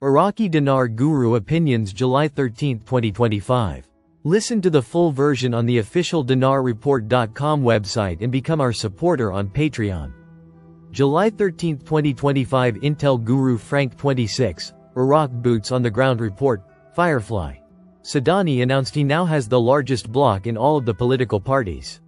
Iraqi Dinar Guru Opinions July 13, 2025. Listen to the full version on the official dinarreport.com website and become our supporter on Patreon. July 13, 2025 Intel Guru Frank 26, Iraq Boots on the Ground Report, Firefly. Sadani announced he now has the largest bloc in all of the political parties.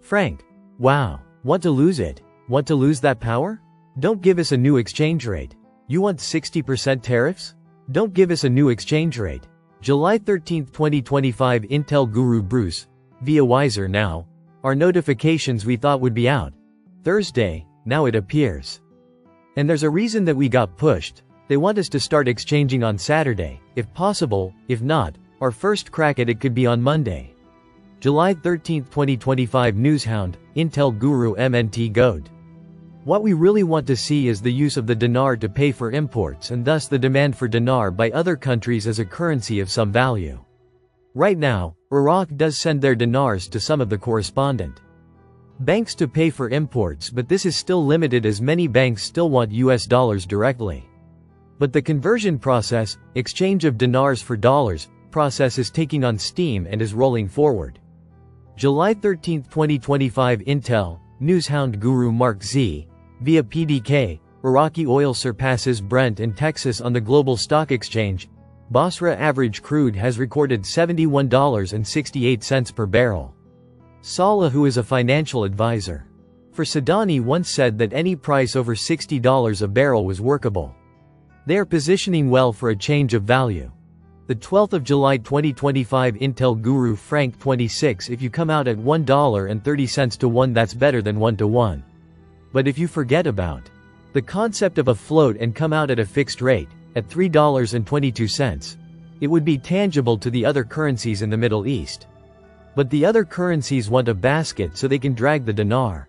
Frank. Wow. Want to lose it? Want to lose that power? Don't give us a new exchange rate. You want 60% tariffs? Don't give us a new exchange rate. July 13, 2025 Intel Guru Bruce, via Wiser now. Our notifications we thought would be out Thursday, now it appears. And there's a reason that we got pushed. They want us to start exchanging on Saturday, if possible. If not, our first crack at it could be on Monday. July 13, 2025 Newshound, Intel Guru MNT Goad. What we really want to see is the use of the dinar to pay for imports and thus the demand for dinar by other countries as a currency of some value. Right now, Iraq does send their dinars to some of the correspondent banks to pay for imports, but this is still limited as many banks still want US dollars directly. But the conversion process, exchange of dinars for dollars, process is taking on steam and is rolling forward. July 13, 2025 Intel, Newshound Guru Mark Z, via PDK, Iraqi oil surpasses Brent and Texas on the global stock exchange. Basra average crude has recorded $71.68 per barrel. Saleh, who is a financial advisor for Sadani, once said that any price over $60 a barrel was workable. They are positioning well for a change of value. The 12th of July 2025 Intel Guru Frank 26 If you come out at $1.30 to 1, that's better than 1 to 1. But if you forget about the concept of a float and come out at a fixed rate, at $3.22, it would be tangible to the other currencies in the Middle East. But the other currencies want a basket so they can drag the dinar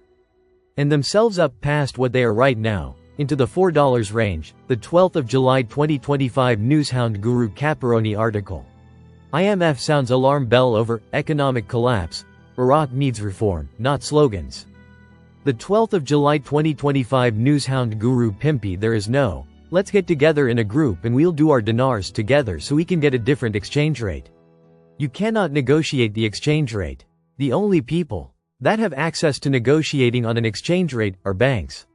and themselves up past what they are right now, into the $4 range. The 12th of July 2025 Newshound Guru Caparoni article. IMF sounds alarm bell over economic collapse. Iraq needs reform, not slogans. The 12th of July 2025 Newshound Guru Pimpy There is no, let's get together in a group and we'll do our dinars together so we can get a different exchange rate. You cannot negotiate the exchange rate. The only people that have access to negotiating on an exchange rate are banks.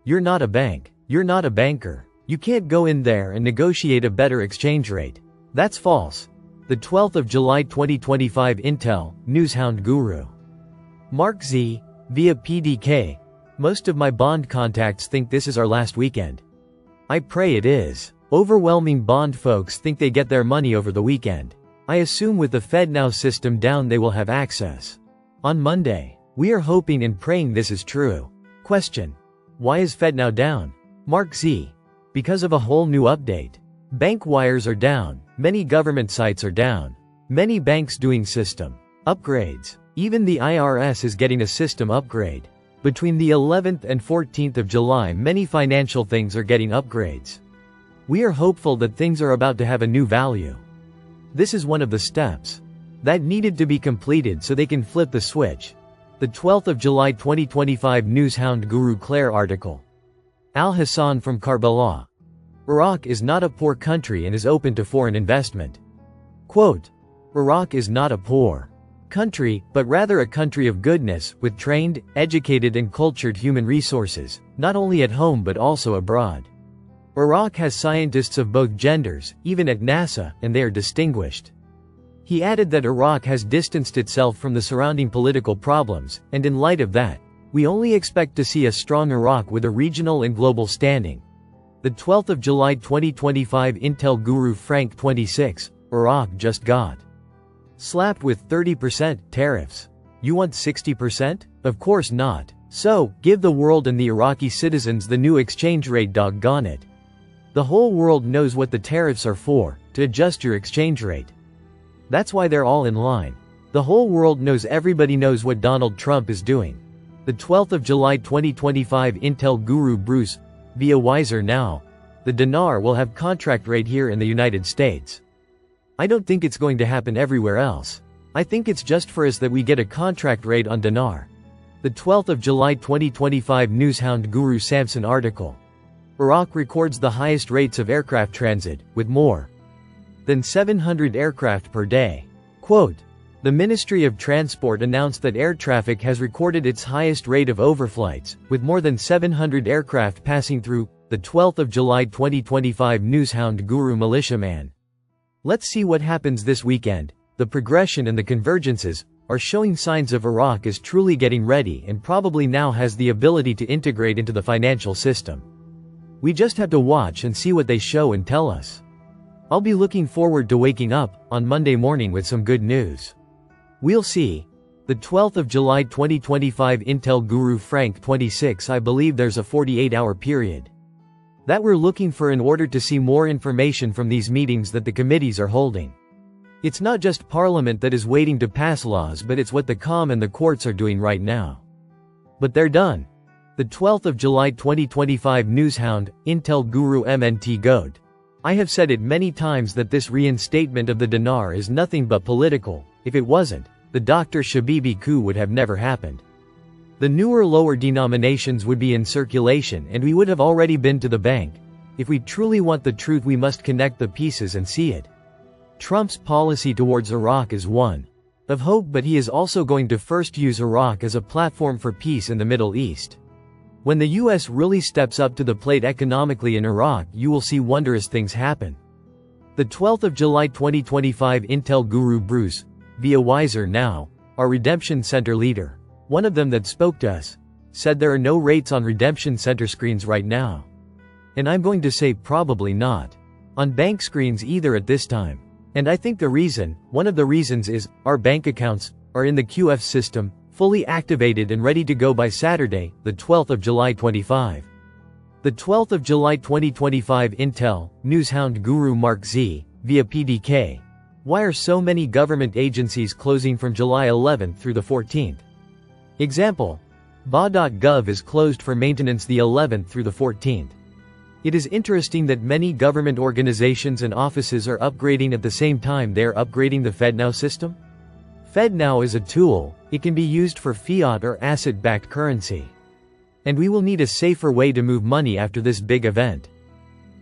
You're not a bank. You're not a banker. You can't go in there and negotiate a better exchange rate. That's false. The 12th of July 2025 Intel, Newshound Guru. Mark Z, via PDK. Most of my bond contacts think this is our last weekend. I pray it is. Overwhelming bond folks think they get their money over the weekend. I assume with the FedNow system down they will have access on Monday. We are hoping and praying this is true. Question. Why is FedNow down? Mark Z. Because of a whole new update. Bank wires are down, many government sites are down, many banks doing system upgrades. Even the IRS is getting a system upgrade. Between the 11th and 14th of July many financial things are getting upgrades. We are hopeful that things are about to have a new value. This is one of the steps that needed to be completed so they can flip the switch. The 12th of July 2025 Newshound Guru Claire article. Al Hassan from Karbala. Iraq is not a poor country and is open to foreign investment. Quote, Iraq is not a poor country, but rather a country of goodness, with trained, educated and cultured human resources, not only at home but also abroad. Iraq has scientists of both genders, even at NASA, and they are distinguished. He added that Iraq has distanced itself from the surrounding political problems, and in light of that, we only expect to see a strong Iraq with a regional and global standing. The 12th of July 2025 Intel Guru Frank 26, Iraq just got slapped with 30% tariffs. You want 60%? Of course not. So, give the world and the Iraqi citizens the new exchange rate, doggone it. The whole world knows what the tariffs are for, to adjust your exchange rate. That's why they're all in line. The whole world knows, everybody knows what Donald Trump is doing. The 12th of July 2025 Intel Guru Bruce, via Wiser now. The dinar will have contract rate here in the United States. I don't think it's going to happen everywhere else. I think it's just for us that we get a contract rate on dinar. The 12th of July 2025 Newshound Guru Samson article. Iraq records the highest rates of aircraft transit, with more than 700 aircraft per day. Quote, the Ministry of Transport announced that air traffic has recorded its highest rate of overflights, with more than 700 aircraft passing through, the 12th of July 2025 Newshound Guru Militiaman. Let's see what happens this weekend. The progression and the convergences are showing signs of Iraq is truly getting ready and probably now has the ability to integrate into the financial system. We just have to watch and see what they show and tell us. I'll be looking forward to waking up on Monday morning with some good news. We'll see. The 12th of July 2025 Intel Guru Frank 26. I believe there's a 48-hour period that we're looking for in order to see more information from these meetings that the committees are holding. It's not just Parliament that is waiting to pass laws, but it's what the COM and the courts are doing right now. But they're done. The 12th of July 2025 Newshound, Intel Guru MNT Goat. I have said it many times that this reinstatement of the dinar is nothing but political. If it wasn't, the Dr. Shabibi coup would have never happened. The newer lower denominations would be in circulation and we would have already been to the bank. If we truly want the truth, we must connect the pieces and see it. Trump's policy towards Iraq is one of hope, but he is also going to first use Iraq as a platform for peace in the Middle East. When the US really steps up to the plate economically in Iraq, you will see wondrous things happen. The 12th of July 2025 Intel Guru Bruce, via Wiser Now, our redemption center leader, one of them that spoke to us, said there are no rates on redemption center screens right now. And I'm going to say probably not on bank screens either at this time. And I think one of the reasons is, our bank accounts are in the QF system, fully activated and ready to go by Saturday, the 12th of July 25. The 12th of July 2025 Intel, Newshound Guru Mark Z, via PDK. Why are so many government agencies closing from July 11th through the 14th? Example. Ba.gov is closed for maintenance the 11th through the 14th. It is interesting that many government organizations and offices are upgrading at the same time they're upgrading the FedNow system. FedNow is a tool, it can be used for fiat or asset-backed currency. And we will need a safer way to move money after this big event.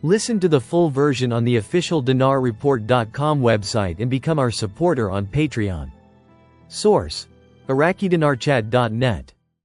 Listen to the full version on the official dinarreport.com website and become our supporter on Patreon. Source: IraqiDinarChat.net